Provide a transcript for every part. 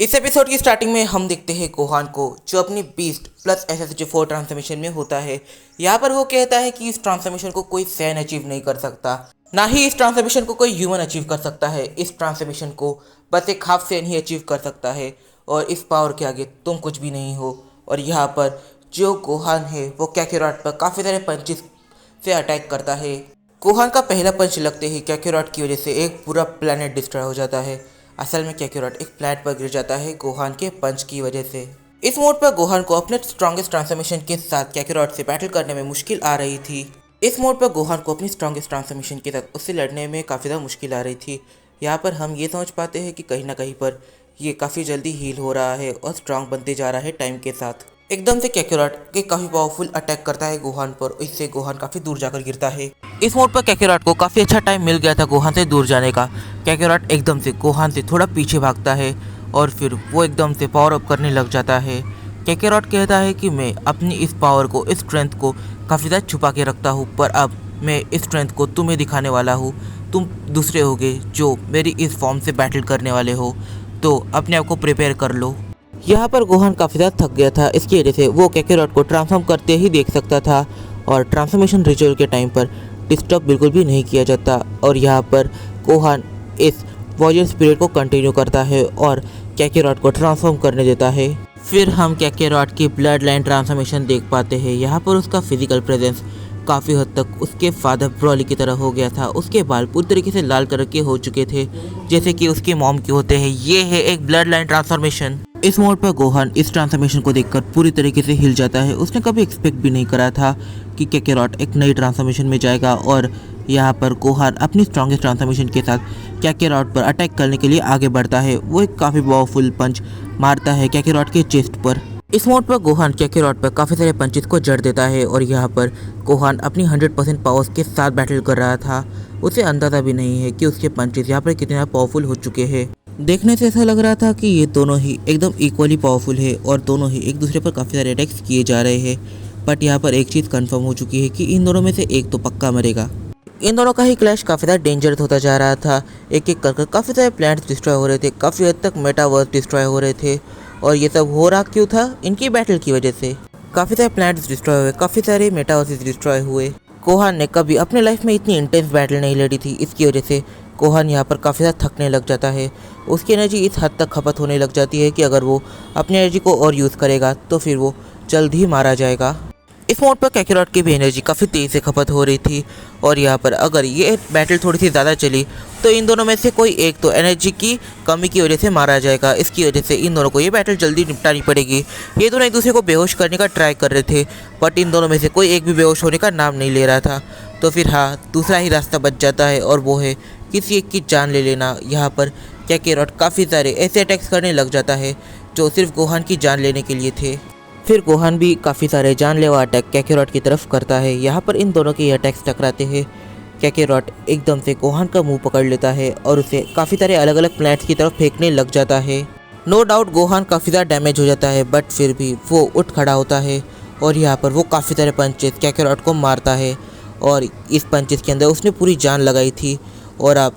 इस एपिसोड की स्टार्टिंग में हम देखते हैं गोहान को जो अपनी बीस्ट प्लस SSG4 ट्रांसफॉर्मेशन में होता है। यहाँ पर वो कहता है कि इस ट्रांसफॉर्मेशन को कोई सैन अचीव नहीं कर सकता, ना ही इस ट्रांसफॉर्मेशन को कोई ह्यूमन अचीव कर सकता है। इस ट्रांसफॉर्मेशन को बस एक हाफ सैन ही अचीव कर सकता है और इस पावर के आगे तुम कुछ भी नहीं हो। और यहाँ पर जो गोहान है वो काकारोट पर काफ़ी सारे पंचेस से अटैक करता है। गोहान का पहला पंच लगते ही काकारोट की वजह से एक पूरा प्लेनेट डिस्ट्रॉय हो जाता है। असल में काकारोट एक प्लेनेट पर गिर जाता है गोहान के पंच की वजह से। इस मोड पर गोहान को अपने स्ट्रॉन्गेस्ट ट्रांसफॉर्मेशन के साथ काकारोट से बैटल करने में मुश्किल आ रही थी। इस मोड पर गोहान को अपनी स्ट्रॉन्गेस्ट ट्रांसफॉर्मेशन के साथ उससे लड़ने में काफ़ी ज़्यादा मुश्किल आ रही थी। यहाँ पर हम ये समझ पाते हैं कि कहीं ना कहीं पर ये काफ़ी जल्दी हील हो रहा है और स्ट्रांग बनते जा रहा है टाइम के साथ। एकदम से काकारोट के काफ़ी पावरफुल अटैक करता है गोहान पर, इससे गोहान काफ़ी दूर जाकर गिरता है। इस मोड पर काकारोट को काफ़ी अच्छा टाइम मिल गया था गोहान से दूर जाने का। काकारोट एकदम से गोहान से थोड़ा पीछे भागता है और फिर वो एकदम से पावर अप करने लग जाता है। काकारोट कहता है कि मैं अपनी इस पावर को, इस स्ट्रेंथ को काफ़ी ज़्यादा छुपा के रखता हूँ, पर अब मैं इस स्ट्रेंथ को तुम्हें दिखाने वाला हूँ। तुम दूसरे होगे जो मेरी इस फॉर्म से बैटल करने वाले हो, तो अपने आप को प्रिपेयर कर लो। यहाँ पर गोहान काफ़ी ज़्यादा थक गया था, इसकी वजह से वो काकारोट को ट्रांसफॉर्म करते ही देख सकता था और ट्रांसफॉर्मेशन रिचुअल के टाइम पर डिस्टर्ब बिल्कुल भी नहीं किया जाता। और यहाँ पर गोहान इस वॉरियर स्पिरिट को कंटिन्यू करता है और काकारोट को ट्रांसफॉर्म करने देता है। फिर हम काकारोट की ब्लड लाइन ट्रांसफॉर्मेशन देख पाते हैं। यहाँ पर उसका फिजिकल प्रेजेंस काफ़ी हद तक उसके फादर ब्रॉली की तरह हो गया था। उसके बाल पूरी तरीके से लाल कलर के हो चुके थे जैसे कि उसके मॉम के होते हैं। ये है एक ब्लड लाइन ट्रांसफॉर्मेशन। इस मोड पर गोहान इस ट्रांसफॉर्मेशन को देखकर पूरी तरीके से हिल जाता है। उसने कभी एक्सपेक्ट भी नहीं करा था कि काकारोट एक नई ट्रांसफॉर्मेशन में जाएगा और यहाँ पर गोहान अपनी स्ट्रॉन्गेस्ट ट्रांसफॉर्मेशन के साथ काकारोट पर अटैक करने के लिए आगे बढ़ता है। वो एक काफ़ी पावरफुल पंच मारता है काकारोट के चेस्ट पर। इस मोड पर गोहान काकारोट पर काफ़ी सारे पंचेस को जड़ देता है और यहाँ पर गोहान अपनी 100% पावर्स के साथ बैटल कर रहा था। उसे अंदाज़ा भी नहीं है कि उसके पंचेस यहाँ पर कितने पावरफुल हो चुके हैं। देखने से ऐसा लग रहा था कि ये दोनों ही एकदम इक्वली पावरफुल है और दोनों ही एक दूसरे पर काफ़ी सारे अटैक्स किए जा रहे हैं। बट यहाँ पर एक चीज़ कंफर्म हो चुकी है कि इन दोनों में से एक तो पक्का मरेगा। इन दोनों का ही क्लैश काफ़ी ज़्यादा डेंजरस होता जा रहा था। एक एक कर काफ़ी सारे प्लैनेट्स डिस्ट्रॉय हो रहे थे, काफ़ी हद तक मेटावर्स डिस्ट्रॉय हो रहे थे। और ये सब हो रहा क्यों था? इनकी बैटल की वजह से। काफ़ी सारे प्लैनेट्स डिस्ट्रॉय हुए, काफ़ी सारे मेटावर्सेस डिस्ट्रॉय हुए। गोहान ने कभी अपने लाइफ में इतनी इंटेंस बैटल नहीं लड़ी थी, इसकी वजह से गोहान यहाँ पर काफ़ी ज़्यादा थकने लग जाता है। उसकी एनर्जी इस हद तक खपत होने लग जाती है कि अगर वो अपनी एनर्जी को और यूज़ करेगा तो फिर वो जल्द ही मारा जाएगा। इस मोड पर काकारोट की भी एनर्जी काफ़ी तेज़ से खपत हो रही थी और यहाँ पर अगर ये बैटल थोड़ी सी ज़्यादा चली तो इन दोनों में से कोई एक तो एनर्जी की कमी की वजह से मारा जाएगा। इसकी वजह से इन दोनों को ये बैटल जल्दी निपटानी पड़ेगी। ये दोनों एक दूसरे को बेहोश करने का ट्राई कर रहे थे बट इन दोनों में से कोई एक भी बेहोश होने का नाम नहीं ले रहा था। तो फिर हाँ, दूसरा ही रास्ता बच जाता है और वो है किसी एक की जान ले लेना। यहाँ पर काकारोट काफ़ी सारे ऐसे अटैक्स करने लग जाता है जो सिर्फ गोहान की जान लेने के लिए थे। फिर गोहान भी काफ़ी सारे जानलेवा अटैक काकारोट की तरफ करता है। यहाँ पर इन दोनों के अटैक्स टकराते हैं। काकारोट एकदम से गोहान का मुंह पकड़ लेता है और उसे काफ़ी सारे अलग अलग प्लैनेट्स की तरफ फेंकने लग जाता है। नो डाउट गोहान काफ़ी ज़्यादा डैमेज हो जाता है बट फिर भी वो उठ खड़ा होता है और यहाँ पर वो काफ़ी सारे पंचेस काकारोट को मारता है और इस पंचेस के अंदर उसने पूरी जान लगाई थी और अब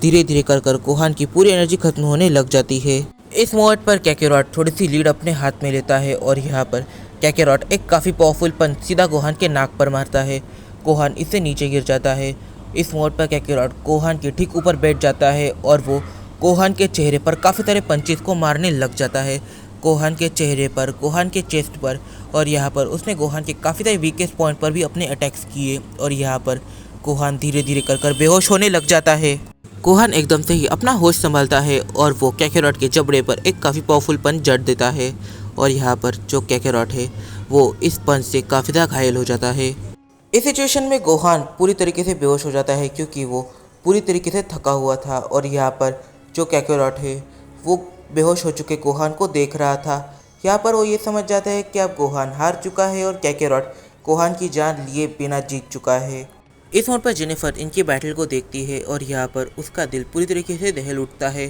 धीरे धीरे कर गोहान की पूरी एनर्जी खत्म होने लग जाती है। इस मोड पर काकारोट थोड़ी सी लीड अपने हाथ में लेता है और यहाँ पर काकारोट एक काफ़ी पावरफुल पंच सीधा गोहान के नाक पर मारता है। गोहान इससे नीचे गिर जाता है। इस मोड पर काकारोट गोहान के ठीक ऊपर बैठ जाता है और वो गोहान के चेहरे पर काफ़ी सारे पंचेस को मारने लग जाता है। गोहान के चेहरे पर, गोहान के चेस्ट पर और यहाँ पर उसने गोहान के काफ़ी सारे वीकेस्ट पॉइंट पर भी अपने अटैक्स किए और यहाँ पर गोहान धीरे धीरे कर बेहोश होने लग जाता है। गोहान एकदम से ही अपना होश संभालता है और वो काकारोट के जबड़े पर एक काफ़ी पावरफुल पंच जड़ देता है और यहाँ पर जो काकारोट है वो इस पंच से काफ़ी ज़्यादा घायल हो जाता है। इस सिचुएशन में गोहान पूरी तरीके से बेहोश हो जाता है क्योंकि वो पूरी तरीके से थका हुआ था और यहाँ पर जो काकारोट है वो बेहोश हो चुके गोहान को देख रहा था। यहाँ पर वो ये समझ जाता है कि अब गोहान हार चुका है और काकारोट गोहान की जान लिए बिना जीत चुका है। इस मोड पर जेनिफर इनकी बैटल को देखती है और यहाँ पर उसका दिल पूरी तरीके से दहल उठता है।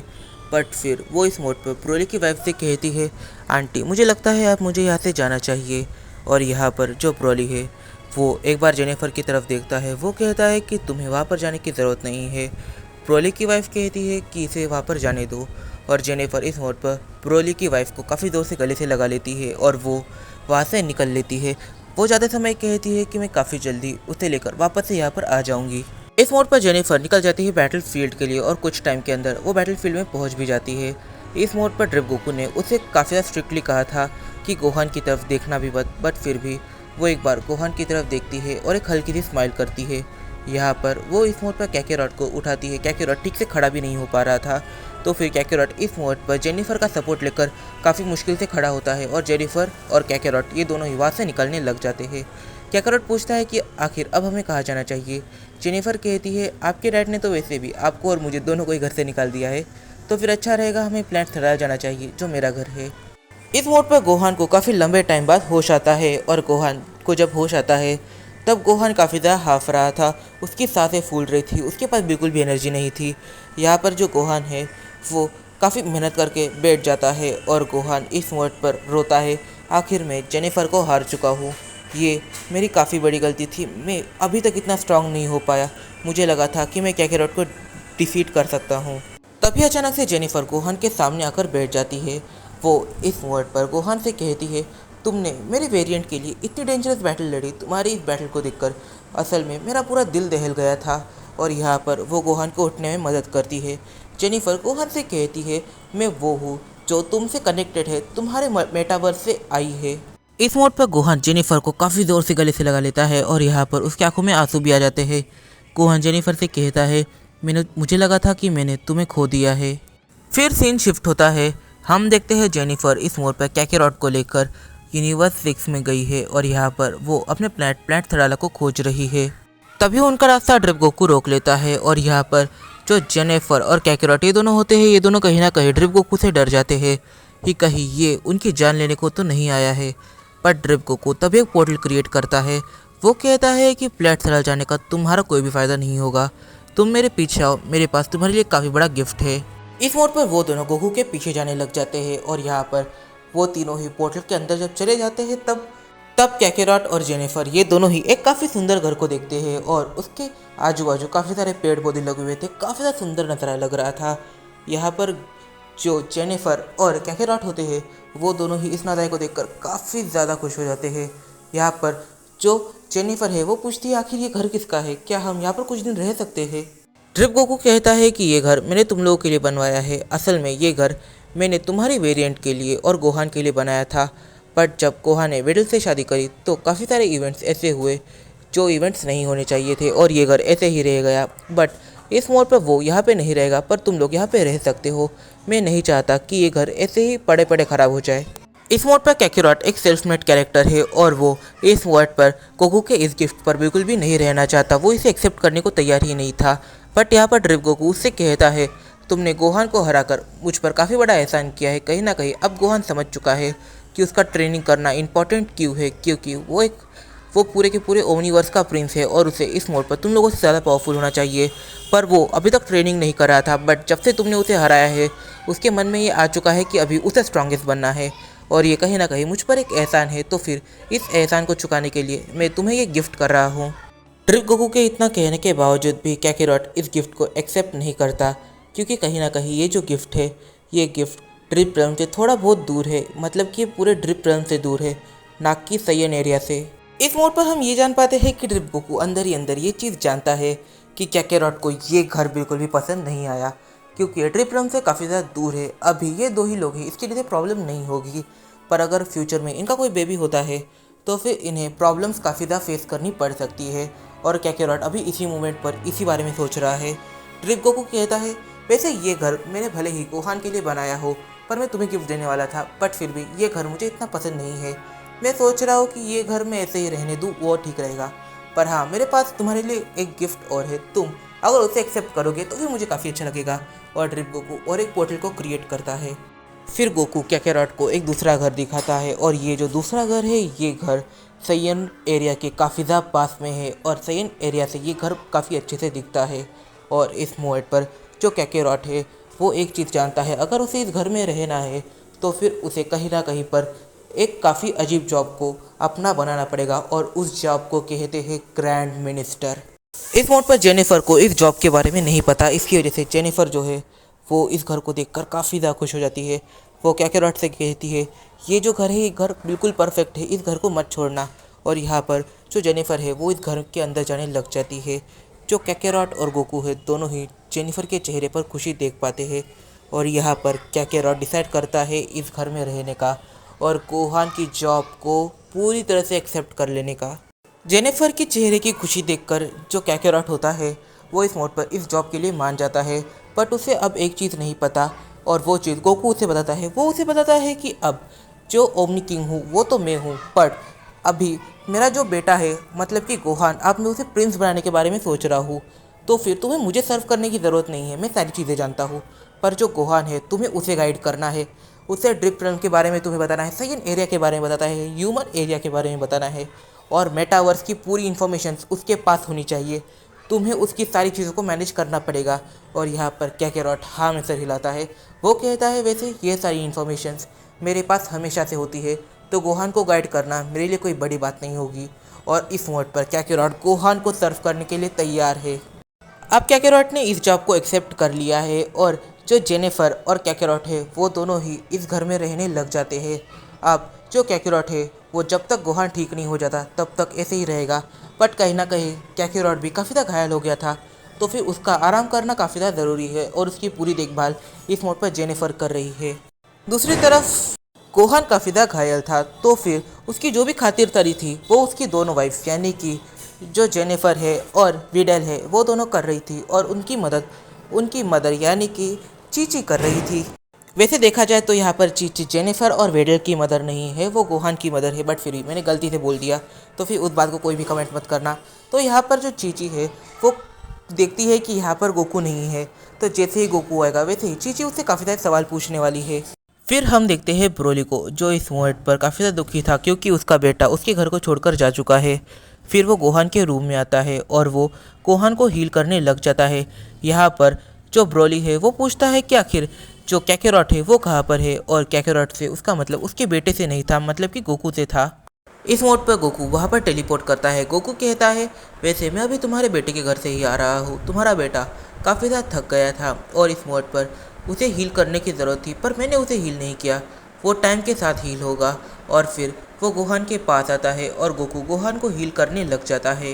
बट फिर वो इस मोड पर ब्रोली की वाइफ से कहती है, आंटी मुझे लगता है आप मुझे यहाँ से जाना चाहिए। और यहाँ पर जो ब्रोली है वो एक बार जेनिफर की तरफ देखता है। वो कहता है कि तुम्हें वहाँ पर जाने की ज़रूरत नहीं है। ब्रोली की वाइफ कहती है कि इसे वहाँ पर जाने दो और जेनिफर इस मोड पर ब्रोली की वाइफ को काफ़ी जोर से गले से लगा लेती है और वो वहाँ से निकल लेती है। वो ज़्यादा समय कहती है कि मैं काफ़ी जल्दी उसे लेकर वापस से यहाँ पर आ जाऊँगी। इस मोड पर जेनिफर निकल जाती है बैटल फील्ड के लिए और कुछ टाइम के अंदर वो बैटल फील्ड में पहुँच भी जाती है। इस मोड पर ड्रिप गोकू ने उसे काफ़ी ज़्यादा स्ट्रिक्टली कहा था कि गोहान की तरफ देखना भी मत, बट फिर भी वो एक बार गोहान की तरफ देखती है और एक हल्की सी स्माइल करती है। यहाँ पर वो इस मोड पर कैकेरॉट को उठाती है। कैकेरॉट ठीक से खड़ा भी नहीं हो पा रहा था, तो फिर कैकेरॉट इस मोड पर जेनिफर का सपोर्ट लेकर काफ़ी मुश्किल से खड़ा होता है और जेनिफर और कैकेरॉट ये दोनों ही वहाँ से निकलने लग जाते हैं। कैकेरॉट पूछता है कि आखिर अब हमें कहाँ जाना चाहिए। जेनिफर कहती है आपके डैड ने तो वैसे भी आपको और मुझे दोनों को ही घर से निकाल दिया है, तो फिर अच्छा रहेगा हमें प्लैनेट थराया जाना चाहिए जो मेरा घर है। इस मोड पर गोहान को काफ़ी लंबे टाइम बाद होश आता है और गोहान को जब होश आता है तब गोहान काफ़ी ज़्यादा हाफ रहा था। उसकी सांसें फूल रही थी, उसके पास बिल्कुल भी एनर्जी नहीं थी। यहाँ पर जो गोहान है वो काफ़ी मेहनत करके बैठ जाता है और गोहान इस मोड पर रोता है, आखिर मैं जेनिफर को हार चुका हूँ। ये मेरी काफ़ी बड़ी गलती थी, मैं अभी तक इतना स्ट्रांग नहीं हो पाया। मुझे लगा था कि मैं कैकेरॉट को डिफीट कर सकता हूँ। तभी अचानक से जेनिफर गोहान के सामने आकर बैठ जाती है। वो इस वर्ड पर गोहान से कहती है तुमने मेरे वेरिएंट के लिए इतनी डेंजरस बैटल लड़ी, तुम्हारी इस बैटल को देखकर असल में मेरा पूरा दिल दहल गया था। और यहाँ पर वो गोहान को उठने में मदद करती है। जेनिफर गोहान से कहती है मैं वो हूँ जो तुमसे कनेक्टेड है, तुम्हारे मेटावर्स से आई है। इस मोड पर गोहान जेनिफर को काफ़ी ज़ोर से गले से लगा लेता है और यहाँ पर उसकी आंखों में आंसू भी आ जाते हैं। गोहान जेनिफर से कहता है मुझे लगा था कि मैंने तुम्हें खो दिया है। फिर सीन शिफ्ट होता है। हम देखते हैं जेनिफर इस मोड पर कैकेरॉट को लेकर यूनिवर्स 6 में गई है और यहाँ पर वो अपने प्लैनेट थराला को खोज रही है। तभी उनका रास्ता ड्रिप गोकू रोक लेता है और यहाँ पर जो जेनिफर और कैकेरॉट ये दोनों होते हैं, ये दोनों कहीं ना कहीं ड्रिप गोकू से डर जाते हैं कि कहीं ये उनकी जान लेने को तो नहीं आया है। पर ड्रिप गोकू तभी एक पोर्टल क्रिएट करता है। वो कहता है कि प्लैनेट थराला जाने का तुम्हारा कोई भी फ़ायदा नहीं होगा, तुम मेरे पीछे आओ, मेरे पास तुम्हारे लिए काफ़ी बड़ा गिफ्ट है। इस मोड पर वो दोनों गोकू के पीछे जाने लग जाते हैं और यहाँ पर वो तीनों ही पोर्टल के अंदर जब चले जाते हैं तब कैकेरॉट और जेनिफर ये दोनों ही एक काफ़ी सुंदर घर को देखते हैं और उसके आजू बाजू काफ़ी सारे पेड़ पौधे लगे हुए थे, काफ़ी ज़्यादा सुंदर नज़ारा लग रहा था। यहाँ पर जो जेनिफर और कैकेरॉट होते हैं वो दोनों ही इस नज़ारे को देखकर काफ़ी ज़्यादा खुश हो जाते हैं। यहाँ पर जो जेनिफर है वो पूछती है आखिर ये घर किसका है, क्या हम यहाँ पर कुछ दिन रह सकते हैं। ड्रिप गोकू कहता है कि ये घर मैंने तुम लोगों के लिए बनवाया है, असल में ये घर मैंने तुम्हारी वेरिएंट के लिए और गोहान के लिए बनाया था। बट जब गोहान ने वेडल से शादी करी तो काफ़ी सारे इवेंट्स ऐसे हुए जो इवेंट्स नहीं होने चाहिए थे और ये घर ऐसे ही रह गया। बट इस मोड पर वो यहाँ पे नहीं रहेगा, पर तुम लोग यहाँ पे रह सकते हो। मैं नहीं चाहता कि ये घर ऐसे ही पड़े पड़े ख़राब हो जाए। इस मोड पर कैकेरॉट एक सेल्फ मेड कैरेक्टर है और वो इस वर्ड पर गोकू के इस गिफ्ट पर बिल्कुल भी नहीं रहना चाहता, वो इसे एक्सेप्ट करने को तैयार ही नहीं था। बट यहाँ पर ड्रिप गोकू उससे कहता है तुमने गोहान को हराकर मुझ पर काफ़ी बड़ा एहसान किया है। कहीं ना कहीं अब गोहान समझ चुका है कि उसका ट्रेनिंग करना इंपॉर्टेंट क्यों है, क्योंकि वो पूरे के पूरे ओमनीवर्स का प्रिंस है और उसे इस मोड पर तुम लोगों से ज़्यादा पावरफुल होना चाहिए। पर वो अभी तक ट्रेनिंग नहीं कर रहा था, बट जब से तुमने उसे हराया है उसके मन में ये आ चुका है कि अभी उसे स्ट्रॉन्गेस्ट बनना है और ये कहीं ना कहीं मुझ पर एक एहसान है, तो फिर इस एहसान को चुकाने के लिए मैं तुम्हें ये गिफ्ट कर रहा हूँ। ड्रिप गोकू के इतना कहने के बावजूद भी कैकेरॉट इस गिफ्ट को एक्सेप्ट नहीं करता, क्योंकि कहीं ना कहीं ये जो गिफ्ट है ये गिफ्ट ड्रिप रेल्म से थोड़ा बहुत दूर है, मतलब कि पूरे ड्रिप रेल्म से दूर है, ना कि सयन एरिया से। इस मोड पर हम ये जान पाते हैं कि ड्रिप गोकू अंदर ही अंदर ये चीज़ जानता है कि कैकेरॉट को ये घर बिल्कुल भी पसंद नहीं आया, क्योंकि ड्रिप रेल्म से काफ़ी ज़्यादा दूर है। अभी ये दो ही लोग हैं, इसके लिए प्रॉब्लम नहीं होगी, पर अगर फ्यूचर में इनका कोई बेबी होता है तो फिर इन्हें प्रॉब्लम्स काफ़ी ज़्यादा फेस करनी पड़ सकती है। और कैकेरॉट अभी इसी मोमेंट पर इसी बारे में सोच रहा है। ड्रिप गोकू कहता है वैसे ये घर मैंने भले ही गोहान के लिए बनाया हो, पर मैं तुम्हें गिफ्ट देने वाला था, बट फिर भी ये घर मुझे इतना पसंद नहीं है। मैं सोच रहा हूँ कि ये घर मैं ऐसे ही रहने दूँ, वो ठीक रहेगा। पर हाँ, मेरे पास तुम्हारे लिए एक गिफ्ट और है, तुम अगर उसे एक्सेप्ट करोगे तो फिर मुझे काफ़ी अच्छा लगेगा। और ड्रिप गोकू और एक पोर्टल को क्रिएट करता है। फिर गोकू कैकेरॉट को एक दूसरा घर दिखाता है और ये जो दूसरा घर है ये घर सयन एरिया के काफ़ी ज़्यादा पास में है और सयन एरिया से ये घर काफ़ी अच्छे से दिखता है। और इस मोड पर जो कैकेरॉट है वो एक चीज़ जानता है, अगर उसे इस घर में रहना है तो फिर उसे कहीं ना कहीं पर एक काफ़ी अजीब जॉब को अपना बनाना पड़ेगा और उस जॉब को कहते हैं ग्रैंड मिनिस्टर। इस मोड पर जेनिफर को इस जॉब के बारे में नहीं पता, इसकी वजह से जेनिफर जो है वो इस घर को देखकर काफ़ी ज़्यादा खुश हो जाती है। वो कैकेरॉट से कहती है, ये जो घर है ये घर बिल्कुल परफेक्ट है, इस घर को मत छोड़ना। और यहाँ पर जो जेनिफर है वो इस घर के अंदर जाने लग जाती है। जो कैकेरॉट और गोकू है दोनों ही जेनिफर के चेहरे पर खुशी देख पाते हैं। और यहाँ पर कैकेरॉट डिसाइड करता है इस घर में रहने का और गोहान की जॉब को पूरी तरह से एक्सेप्ट कर लेने का। जेनिफर के चेहरे की खुशी देखकर जो कैकेरॉट होता है वो इस मोड पर इस जॉब के लिए मान जाता है। बट उसे अब एक चीज़ नहीं पता और वो चीज़ गोकू उसे बताता है। वो उसे बताता है कि अब जो ओमनी किंग हूँ वो तो मैं हूँ, बट अभी मेरा जो बेटा है मतलब कि गोहान, अब मैं उसे प्रिंस बनाने के बारे में सोच रहा हूँ। तो फिर तुम्हें मुझे सर्व करने की ज़रूरत नहीं है, मैं सारी चीज़ें जानता हूँ। पर जो गोहान है तुम्हें उसे गाइड करना है, उसे ड्रिप रन के बारे में तुम्हें बताना है, साइन एरिया के बारे में बताना है, ह्यूमन एरिया के बारे में बताना है और मेटावर्स की पूरी इन्फॉर्मेशन उसके पास होनी चाहिए। तुम्हें उसकी सारी चीज़ों को मैनेज करना पड़ेगा। और यहाँ पर कैकेरॉट हाँ में सर हिलाता है। वो कहता है, वैसे ये सारी इन्फॉर्मेशंस मेरे पास हमेशा से होती है, तो गोहान को गाइड करना मेरे लिए कोई बड़ी बात नहीं होगी। और इस मोड पर कैकेरॉट गोहान को सर्व करने के लिए तैयार है। अब कैकेरॉट ने इस जॉब को एक्सेप्ट कर लिया है और जो जेनिफर और कैकेरॉट है वो दोनों ही इस घर में रहने लग जाते हैं। अब जो कैकेरॉट है वो जब तक गोहान ठीक नहीं हो जाता तब तक ऐसे ही रहेगा। बट कहीं ना कहीं कैकेरॉट भी काफ़ी ज़्यादा घायल हो गया था, तो फिर उसका आराम करना काफ़ी ज़्यादा ज़रूरी है और उसकी पूरी देखभाल इस मोड पर जेनिफर कर रही है। दूसरी तरफ गोहान काफ़ी ज़्यादा घायल था, तो फिर उसकी जो भी खातिरदारी थी वो उसकी दोनों वाइफ्स यानी कि जो जेनिफर है और विडल है वो दोनों कर रही थी और उनकी मदर यानी कि चीची कर रही थी। वैसे देखा जाए तो यहाँ पर चीची जेनिफर और वेडल की मदर नहीं है, वो गोहान की मदर है, बट फिर भी मैंने गलती से बोल दिया तो फिर उस बात को कोई भी कमेंट मत करना। तो यहाँ पर जो चीची है वो देखती है कि यहाँ पर गोकू नहीं है, तो जैसे ही गोकू आएगा वैसे ही चीची उससे काफ़ी सारे सवाल पूछने वाली है। फिर हम देखते हैं ब्रोली को, जो इस मोमेंट पर काफ़ी ज़्यादा दुखी था क्योंकि उसका बेटा उसके घर को छोड़कर जा चुका है। फिर वो गोहान के रूम में आता है और वो गोहान को हील करने लग जाता है। यहाँ पर जो ब्रोली है वो पूछता है कि आखिर जो कैकेरॉट है वो कहाँ पर है, और कैकेरॉट से उसका मतलब उसके बेटे से नहीं था, मतलब कि गोकू से था। इस मोड पर गोकू वहाँ पर टेलीपोर्ट करता है। गोकू कहता है, वैसे मैं अभी तुम्हारे बेटे के घर से ही आ रहा हूँ, तुम्हारा बेटा काफ़ी ज़्यादा थक गया था और इस मोड पर उसे हील करने की ज़रूरत थी, पर मैंने उसे हील नहीं किया, वो टाइम के साथ हील होगा। और फिर वो गोहान के पास आता है और गोकू गोहान को हील करने लग जाता है।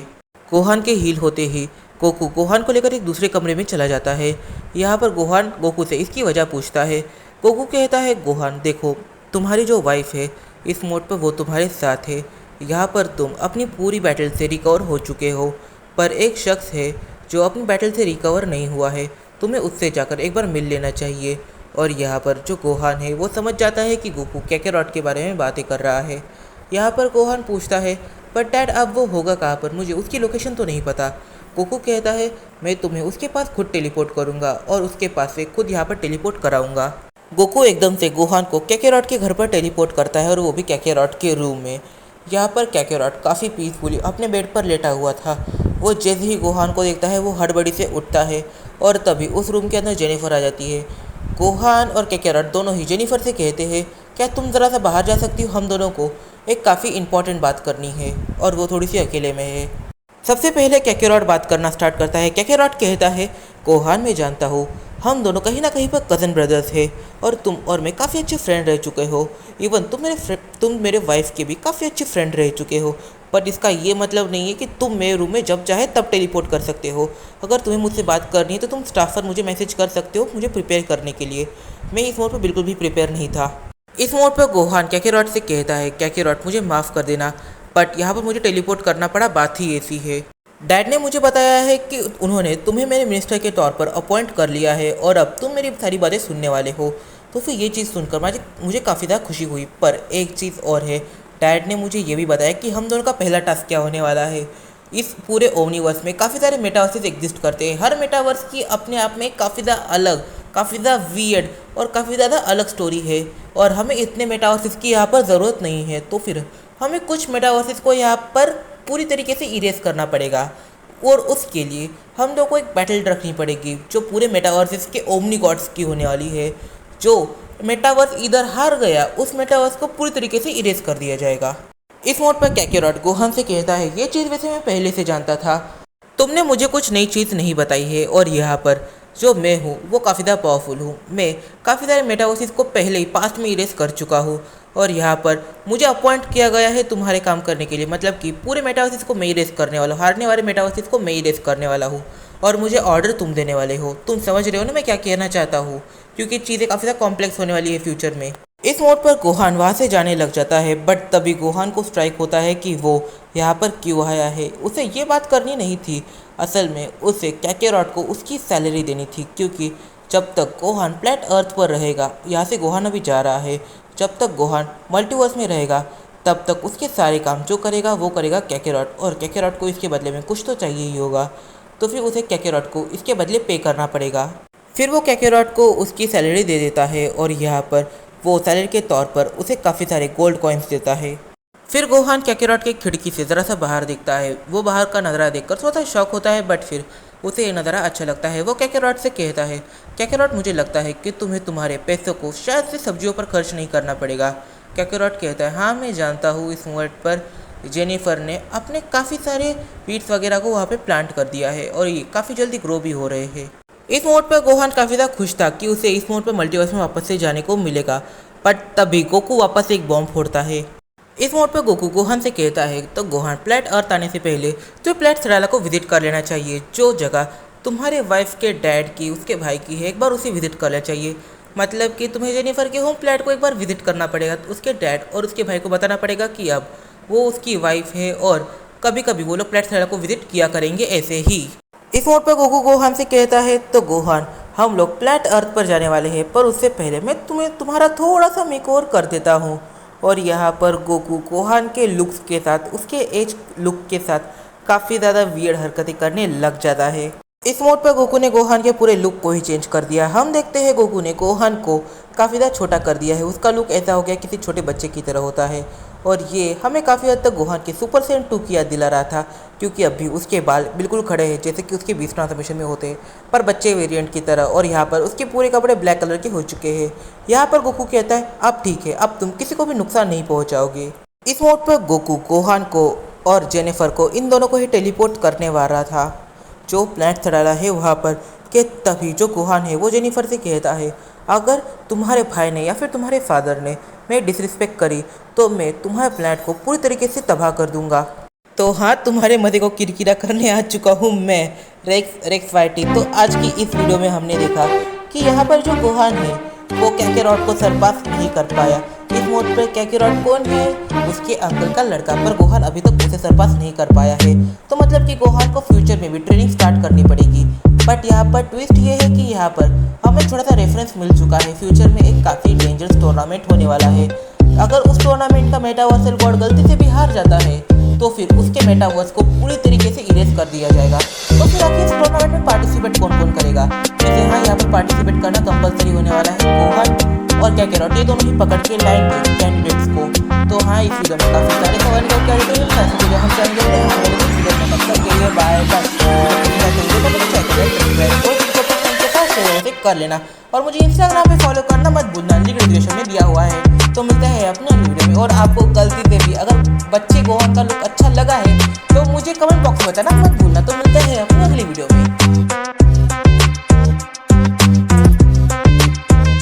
गोहान के हील होते ही गोकू गोहान को लेकर एक दूसरे कमरे में चला जाता है। यहाँ पर गोहान गोकू से इसकी वजह पूछता है। गोकू कहता है, गोहान देखो, तुम्हारी जो वाइफ है इस मोड पर वो तुम्हारे साथ है, यहाँ पर तुम अपनी पूरी बैटल से रिकवर हो चुके हो, पर एक शख्स है जो अपनी बैटल से रिकवर नहीं हुआ है, तुम्हें उससे जाकर एक बार मिल लेना चाहिए। और यहाँ पर जो गोहान है वो समझ जाता है कि गोकू कैकेरॉट के बारे में बातें कर रहा है। यहाँ पर गोहान पूछता है, पर डैड अब वो होगा कहाँ पर, मुझे उसकी लोकेशन तो नहीं पता। गोकू कहता है, मैं तुम्हें उसके पास खुद टेलीपोर्ट करूँगा और उसके पास से खुद यहाँ पर टेलीपोर्ट कराऊँगा। गोकू एकदम से गोहान को कैकेरॉट के घर पर टेलीपोर्ट करता है और वो भी कैकेरॉट के रूम में। यहाँ पर कैकेरॉट काफ़ी पीसफुली अपने बेड पर लेटा हुआ था। वो जैसे ही गोहान को देखता है वो हड़बड़ी से उठता है और तभी उस रूम के अंदर जेनिफर आ जाती है। गोहान और कैकेरॉट दोनों ही जेनिफर से कहते हैं, क्या तुम ज़रा सा बाहर जा सकती हो, हम दोनों को एक काफ़ी इंपॉर्टेंट बात करनी है और वो थोड़ी सी अकेले में है। सबसे पहले कैकेरॉट बात करना स्टार्ट करता है। कैकेरॉट कहता है, गोहान मैं जानता हूँ हम दोनों कहीं ना कहीं पर कज़न ब्रदर्स हैं और तुम और मैं काफ़ी अच्छे फ्रेंड रह चुके हो, इवन तुम मेरे वाइफ के भी काफ़ी अच्छे फ्रेंड रह चुके हो, बट इसका ये मतलब नहीं है कि तुम मेरे रूम में जब चाहे तब टेलीपोर्ट कर सकते हो। अगर तुम्हें मुझसे बात करनी है तो तुम स्टाफ पर मुझे मैसेज कर सकते हो मुझे प्रिपेयर करने के लिए। मैं इस मोड पर बिल्कुल भी प्रिपेयर नहीं था। इस मोड पर गोहान कैकेरॉट से कहता है, कैकेरॉट मुझे माफ़ कर देना, बट यहाँ पर मुझे टेलीपोर्ट करना पड़ा, बात ही ऐसी है। डैड ने मुझे बताया है कि उन्होंने तुम्हें मेरे मिनिस्टर के तौर पर अपॉइंट कर लिया है और अब तुम मेरी सारी बातें सुनने वाले हो। तो फिर ये चीज़ सुनकर मुझे काफ़ी ज़्यादा खुशी हुई। पर एक चीज़ और है, डैड ने मुझे ये भी बताया कि हम दोनों का पहला टास्क क्या होने वाला है। इस पूरे ओमनीवर्स में काफ़ी सारे मेटावर्सेस एग्जिस्ट करते हैं, हर मेटावर्स की अपने आप में काफ़ी ज़्यादा अलग, काफ़ी ज़्यादा वियर्ड और काफ़ी ज़्यादा अलग स्टोरी है और हमें इतने मेटावर्सेस की यहाँ पर ज़रूरत नहीं है। तो फिर हमें कुछ मेटावर्सेस को यहाँ पर पूरी तरीके से इरेज करना पड़ेगा और उसके लिए हम लोग को एक बैटल रखनी पड़ेगी जो पूरे मेटावर्सेस के ओमनी गॉड्स की होने वाली है। जो मेटावर्स इधर हार गया उस मेटावर्स को पूरी तरीके से इरेज कर दिया जाएगा। इस मोड पर कैकेरॉट गोहान से कहता है, ये चीज़ वैसे मैं पहले से जानता था, तुमने मुझे कुछ नई चीज़ नहीं बताई है और यहाँ पर जो मैं हूँ वो काफ़ी ज़्यादा पावरफुल हूँ। मैं काफ़ी सारे मेटावर्सेस को पहले ही पास्ट में इरेज कर चुका हूँ और यहाँ पर मुझे अपॉइंट किया गया है तुम्हारे काम करने के लिए। मतलब कि पूरे मेटावर्सेस को मैं इरेज करने वाला हूँ, हारने वाले मेटावर्सेस को मैं इरेज करने वाला हूँ और मुझे ऑर्डर तुम देने वाले हो। तुम समझ रहे हो ना मैं क्या कहना चाहता हूँ, क्योंकि चीज़ें काफ़ी ज़्यादा कॉम्प्लेक्स होने वाली है फ्यूचर में। इस मोड पर गोहान वहाँ से जाने लग जाता है, बट तभी गोहान को स्ट्राइक होता है कि वो यहाँ पर क्यों आया है। उसे ये बात करनी नहीं थी। असल में उसे कैकेरॉट को उसकी सैलरी देनी थी, क्योंकि जब तक गोहान प्लेट अर्थ पर रहेगा, यहाँ से गोहान अभी जा रहा है, जब तक गोहान मल्टीवर्स में रहेगा तब तक उसके सारे काम जो करेगा वो करेगा कैकेरॉट, और कैकेरॉट को इसके बदले में कुछ तो चाहिए ही होगा। तो फिर उसे कैकेरॉट को इसके बदले पे करना पड़ेगा। फिर वो कैकेरॉट को उसकी सैलरी दे देता है और यहाँ पर वो सैलरी के तौर पर उसे काफ़ी सारे गोल्ड कॉइन्स देता है। फिर गोहान कैकेरॉट की खिड़की से ज़रा सा बाहर देखता है। वो बाहर का नज़ारा देखकर थोड़ा सा शॉक होता है, बट फिर उसे ये नज़ारा अच्छा लगता है। वो कैकेरॉट से कहता है, कैकेरॉट मुझे लगता है कि तुम्हें तुम्हारे पैसों को शायद से सब्जियों पर खर्च नहीं करना पड़ेगा। कैकेरॉट कहता है, हाँ मैं जानता हूँ, इस मोड पर जेनिफर ने अपने काफ़ी सारे बीट्स वगैरह को वहाँ पे प्लांट कर दिया है और ये काफ़ी जल्दी ग्रो भी हो रहे हैं। इस मोड पर गोहान काफ़ी ज़्यादा खुश था कि उसे इस मोड पर मल्टीवर्स में वापस से जाने को मिलेगा, बट तभी गोकू वापस एक बॉम्ब फोड़ता है। इस मोड पर गोकू गोहान से कहता है, तो गोहान प्लेट अर्थ आने से पहले तो प्लेट सडाला को विजिट कर लेना चाहिए। जो जगह तुम्हारे वाइफ के डैड की, उसके भाई की है, एक बार उसे विजिट कर लेना चाहिए। मतलब कि तुम्हें जेनिफर के होम प्लेट को एक बार विजिट करना पड़ेगा। तो उसके डैड और उसके भाई को बताना पड़ेगा कि अब वो उसकी वाइफ है और कभी कभी वो लोग प्लेट सडाला को विजिट किया करेंगे ऐसे ही। इस मोड पर गोकू गोहान से कहता है, तो गोहान हम लोग प्लेट अर्थ पर जाने वाले हैं, पर उससे पहले मैं तुम्हें तुम्हारा थोड़ा सा मेकओवर कर देता हूँ। और यहाँ पर गोकू गोहान के लुक्स के साथ, उसके एज लुक के साथ काफ़ी ज़्यादा वियर्ड हरकतें करने लग जाता है। इस मोड पर गोकू ने गोहान के पूरे लुक को ही चेंज कर दिया। हम देखते हैं गोकू ने गोहान को काफ़ी ज़्यादा छोटा कर दिया है। उसका लुक ऐसा हो गया किसी छोटे बच्चे की तरह होता है और ये हमें काफ़ी हद तक गोहान के सुपर सैयन 2 की याद दिला रहा था, क्योंकि अभी उसके बाल बिल्कुल खड़े हैं जैसे कि उसके बीस ट्रांसफॉर्मेशन में होते हैं, पर बच्चे वेरिएंट की तरह। और यहाँ पर उसके पूरे कपड़े ब्लैक कलर के हो चुके हैं। यहाँ पर गोकू कहता है, अब ठीक है, अब तुम किसी को भी नुकसान नहीं पहुँचाओगे। इस मोड पर गोकू गोहान को और जेनिफर को, इन दोनों को ही टेलीपोर्ट करने वाला था जो प्लेट सडाला है वहाँ पर। के तभी जो गोहान है वो जेनिफर से कहता है, अगर तुम्हारे भाई ने या फिर तुम्हारे फादर ने मैं डिसरिस्पेक्ट करी तो मैं तुम्हारे प्लेनेट को पूरी तरीके से तबाह कर दूंगा। तो हाँ, तुम्हारे मजे को किरकिरा करने आ चुका हूँ मैं, रेक्स वाइटी। तो आज की इस वीडियो में हमने देखा कि यहाँ पर जो गोहान है वो कैकेरॉट को सरपास नहीं कर पाया। इस मोड पर कैकेरॉट कौन है? उसके अंकल का लड़का, पर गोहान अभी तक उसे सरपास नहीं कर पाया है। तो मतलब कि गोहान को फ्यूचर में भी ट्रेनिंग स्टार्ट करनी पड़ेगी। बट यहाँ पर ट्विस्ट ये है कि यहाँ पर हमें थोड़ा सा रेफरेंस मिल चुका है। फ्यूचर में एक काफ़ी डेंजरस टूर्नामेंट होने वाला है। अगर उस टूर्नामेंट का मेटावर्सल गॉड गलती से भी हार जाता है तो फिर उसके मेटावर्स को पूरी तरीके से इरेज कर दिया जाएगा। तो फिर आखिर इस टूर्नामेंट में पार्टिसिपेट कौन कौन करेगा? वैसे हाँ, यहाँ पर पार्टिसिपेट करना कंपलसरी होने वाला है। गोहान और कैकेरॉट ये दोनों ही पकड़ के लाएंगे कैंडिडेट्स को। तो हाँ, इस वीडियो में काफ़ी सारे सवाल का उत्तर देते हैं। ऐसे वीडियो हम चैनल में हमारे वीडियो में तब तक के लिए बाय कर लेना और मुझे इंस्टाग्राम पे फॉलो करना मत भूलना, लिंक डिस्क्रिप्शन में दिया हुआ है। तो मिलते हैं अपने अगली वीडियो में। और आपको गलती से भी अगर बच्चे गोहान का लुक अच्छा लगा है तो मुझे कमेंट बॉक्स में बताना मत भूलना। तो मिलते हैं अपनी अगली वीडियो में।